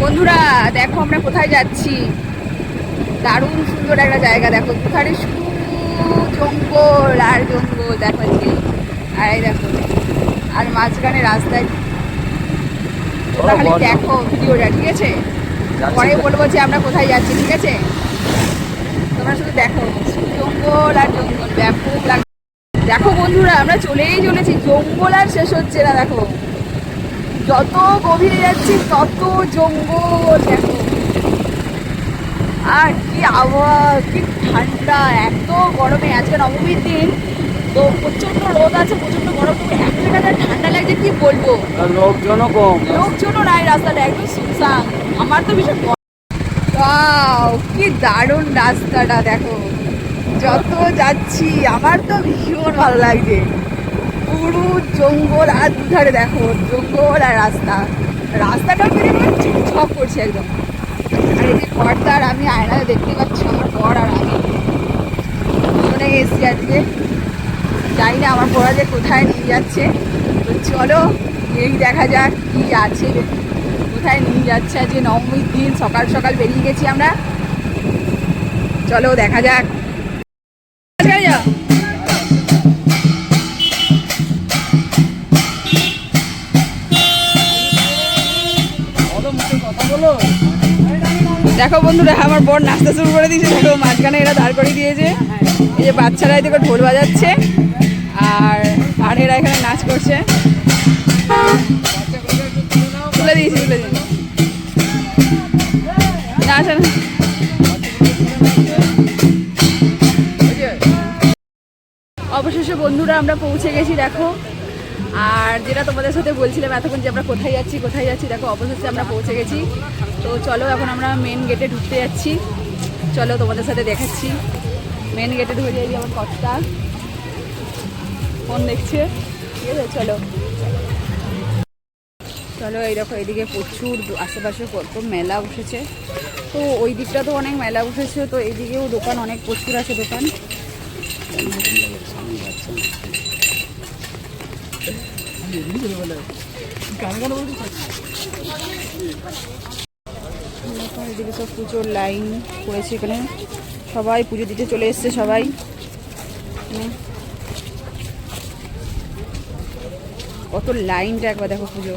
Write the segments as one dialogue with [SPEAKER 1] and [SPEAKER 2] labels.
[SPEAKER 1] বন্ধুরা দেখো আমরা কোথায় যাচ্ছি। দারুণ সুন্দর একটা জায়গা, দেখো কোথায় শুধু জঙ্গল আর জঙ্গল। দেখো আর এই দেখো, আর মাঝখানে রাস্তায়। তাহলে দেখো ভিডিওটা, ঠিক আছে? পরে বলবো যে আমরা কোথায় যাচ্ছি, ঠিক আছে? তোমরা শুধু দেখো, জঙ্গল আর জঙ্গল, ব্যাপক লাগে। দেখো বন্ধুরা আমরা চলেই চলেছি, জঙ্গল আর শেষ হচ্ছে না। দেখো যত গভীরে যাচ্ছি তত জঙ্গল। দেখো আর কি আবহাওয়া, কি ঠান্ডা, এত গরমে। আজকে নবমীর দিন, তো প্রচন্ড রোদ আছে, প্রচন্ড গরম, এত জায়গাটা ঠান্ডা লাগছে কি বলবো।
[SPEAKER 2] লোকজনও কম,
[SPEAKER 1] লোকজনও নাই, রাস্তাটা একদম সুনসান। আমার তো ভীষণ ওয়াও, কি দারুণ রাস্তাটা। দেখো যত যাচ্ছি আমার তো ভীষণ ভালো লাগছে। পুরো জঙ্গল আর দুধারে দেখো জঙ্গল আর রাস্তাটাও কিন্তু ঝকঝক করছে একদম। আর এই যে পর্দার আমি আয়নাতে দেখতে পাচ্ছি আমার বর আর আমি দুজনে এসছি আজকে। জানি না আমার পড়া যে কোথায় নিয়ে যাচ্ছে, তো চলো এই দেখা যাক কি আছে, কোথায় নিয়ে যাচ্ছে। আজকে নবমীর দিন, সকাল সকাল বেরিয়ে গেছি আমরা। চলো দেখা যাক। দেখো বন্ধুরা আমার বর নাচতে শুরু করে দিয়েছে। দেখো মাঝখানে এরা দাঁড় করে দিয়েছে, এই যে বাচ্চারা এদিকে ঢোল বাজাচ্ছে আর এরা এখানে নাচ করছে। তুলে দিয়েছি নাচ। অবশেষে বন্ধুরা আমরা পৌঁছে গেছি। দেখো আর যেটা তোমাদের সাথে বলছিলাম এতক্ষণ যে আমরা কোথায় যাচ্ছি, দেখো অবশেষে আমরা পৌঁছে গেছি। তো চলো এখন আমরা মেন গেটে ঢুকতে যাচ্ছি। চলো তোমাদের সাথে দেখাচ্ছি। মেন গেটে ঢুকে যাই, আমার কর্তা ফোন দেখছে, ঠিক আছে? চলো এই দেখো এদিকে প্রচুর আশেপাশে কত মেলা বসেছে। তো ওই দিকটা তো অনেক মেলা বসেছে, তো এইদিকেও দোকান অনেক প্রচুর আছে দোকান। এদিকে সব পুজোর লাইন পড়েছে, এখানে সবাই পুজো দিতে চলে এসছে সবাই। কত লাইনটা একবার দেখো পুজো।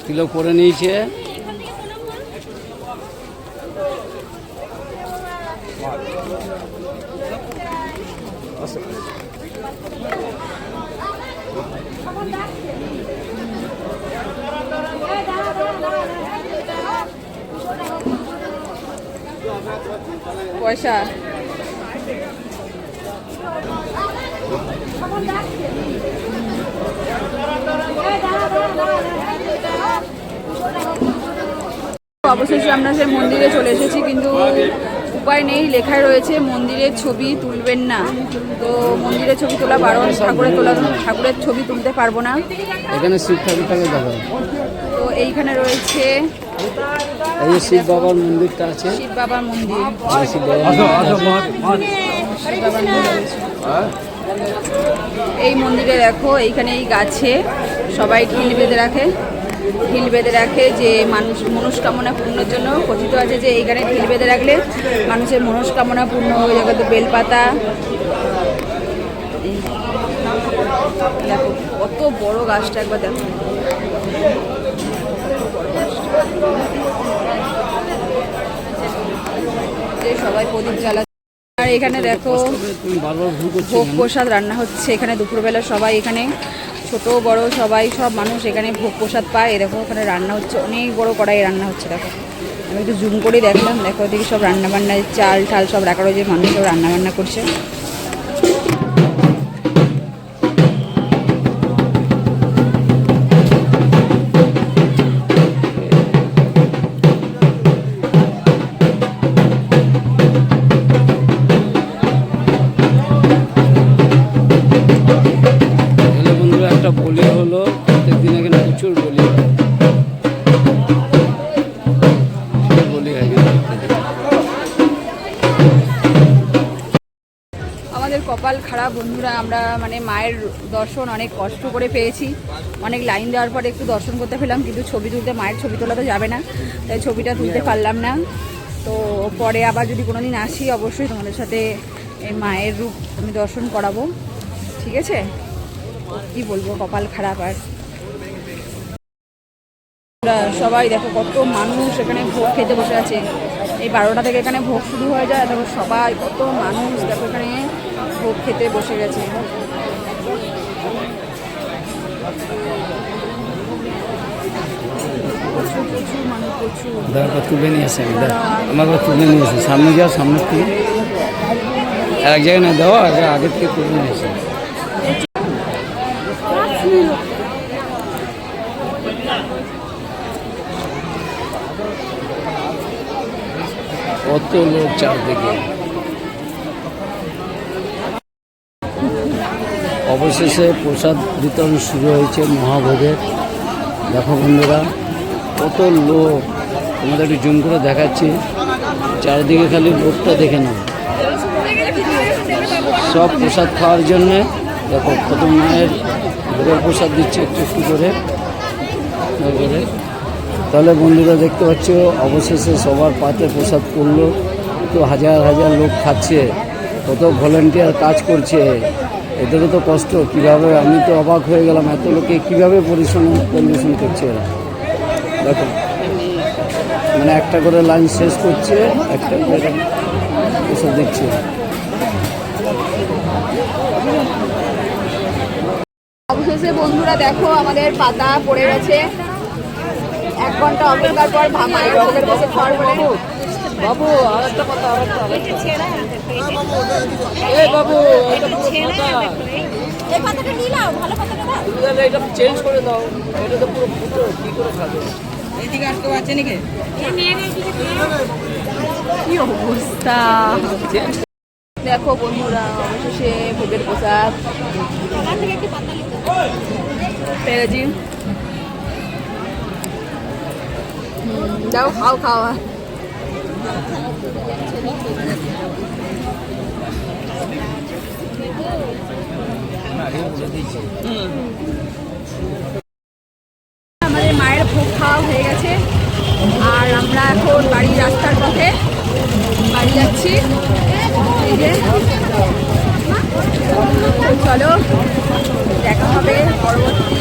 [SPEAKER 2] কিলো করে নিয়েছে।
[SPEAKER 1] পয়সা অবশেষে আমরা সেই মন্দিরে চলে এসেছি, কিন্তু উপায় নেই, লেখায় রয়েছে মন্দিরের ছবি তুলবেন না। তো মন্দিরের ছবি তোলা বারণ, ঠাকুরের ছবি তুলতে পারবো না।
[SPEAKER 2] এখানে শিব ঠাকুরটাকে দেখো,
[SPEAKER 1] তো এইখানে রয়েছে
[SPEAKER 2] এই শিব বাবার মন্দিরটা আছে,
[SPEAKER 1] শিব বাবার মন্দির। এই মন্দিরে দেখো এইখানে এই গাছে সবাই ঢিল বেঁধে রাখে যে মানুষ মনস্কামনা পূর্ণের জন্য কথিত আছে যে এইখানে ঢিল বেঁধে রাখলে মানুষের মনস্কামনা পূর্ণ হয়ে যাবে। তো বেলপাতা দেখো কত বড় গাছটা, একবার দেখো সবাই প্রদীপ জ্বালা। আর এখানে দেখো ভোগ প্রসাদ রান্না হচ্ছে। এখানে দুপুরবেলা সবাই এখানে ছোট বড় সবাই সব মানুষ এখানে ভোগ প্রসাদ পায়। দেখো ওখানে রান্না হচ্ছে, অনেক বড় কড়াই রান্না হচ্ছে। দেখো আমি একটু জুম করে দেখলাম, দেখো ওদিকে সব রান্নাবান্না, চাল ঠাল সব রাখা রয়েছে, মানুষ সব রান্নাবান্না করছে।
[SPEAKER 2] বলি হয়
[SPEAKER 1] কপাল খারাপ বন্ধুরা, আমরা মানে মায়ের দর্শন অনেক কষ্ট করে পেয়েছি, অনেক লাইন দেওয়ার পরে একটু দর্শন করতে পেলাম, কিন্তু ছবি তুলতে, মায়ের ছবি তোলা তো যাবে না, তাই ছবিটা তুলতে পারলাম না। তো পরে আবার যদি কোনো দিন আসি অবশ্যই তোমাদের সাথে এই মায়ের রূপ আমি দর্শন করাবো, ঠিক আছে? কি বলবো, কপাল খারাপ। আর সবাই দেখো কত মানুষ এখানে ভোগ খেতে বসে আছে, এই 12টা থেকে এখানে ভোগ শুরু হয়ে যায়, তারপর সবাই কত মানুষ দেখো এখানে ভোগ খেতে বসে গেছে। প্রচুর প্রচুর মানুষ, প্রচুর।
[SPEAKER 2] দাঁড়া তুলে নিয়ে আসে, আমার তুলে নিয়ে আসে, সামনে যাও, সামনের থেকে এক জায়গায় না দেওয়া, আগের থেকে তুলে নিয়ে আসে। কত লোক চারদিকে। অবশেষে প্রসাদ বিতরণ শুরু হয়েছে মহাভোগের। দেখো বন্ধুরা কত লোক, তোমাদের একটু জুম করে দেখাচ্ছি, চারিদিকে খালি লোকটা দেখে নাও, সব প্রসাদ খাওয়ার জন্যে। দেখো কত মায়ের ভোগের প্রসাদ দিচ্ছে একটু একটু করে। তাহলে বন্ধুরা দেখতে পাচ্ছ অবশেষে সবার পাতে প্রসাদ করলো, তো হাজার হাজার লোক খাচ্ছে, কত ভলেন্টিয়ার কাজ করছে, এদেরও তো কষ্ট কীভাবে, আমি তো অবাক হয়ে গেলাম এত লোকে কীভাবে পরিবেশন করছে এরা। দেখো মানে একটা করে লাইন শেষ করছে, একটা করে প্রসাদ দিচ্ছে।
[SPEAKER 1] অবশেষে বন্ধুরা দেখো আমাদের পাতা পড়ে গেছে, 1 ঘন্টা অপেক্ষার পর মায়ের ভোগের কাছে খাওয়ার পরে।
[SPEAKER 2] বাবু আর একটা পাতা, বাবু
[SPEAKER 1] এই পাতাটা নিয়ে নাও, ভালো পাতাটা দাও,
[SPEAKER 2] এটা চেঞ্জ করে দাও, এটা তো পুরো ফুটো, কি করে খাবে?
[SPEAKER 1] এইদিকে আর কেউ আছে নাকি? কি অবস্থা দেখো বন্ধুরা, অবশেষে ভোগের প্রসাদ পেয়েছি। যাও খাও খাওয়া। আমাদের মায়ের ভোগ খাওয়া হয়ে গেছে, আর আমরা এখন বাড়ির রাস্তার পথে বাড়ি যাচ্ছি। এই যে চলো দেখা হবে পরবর্তী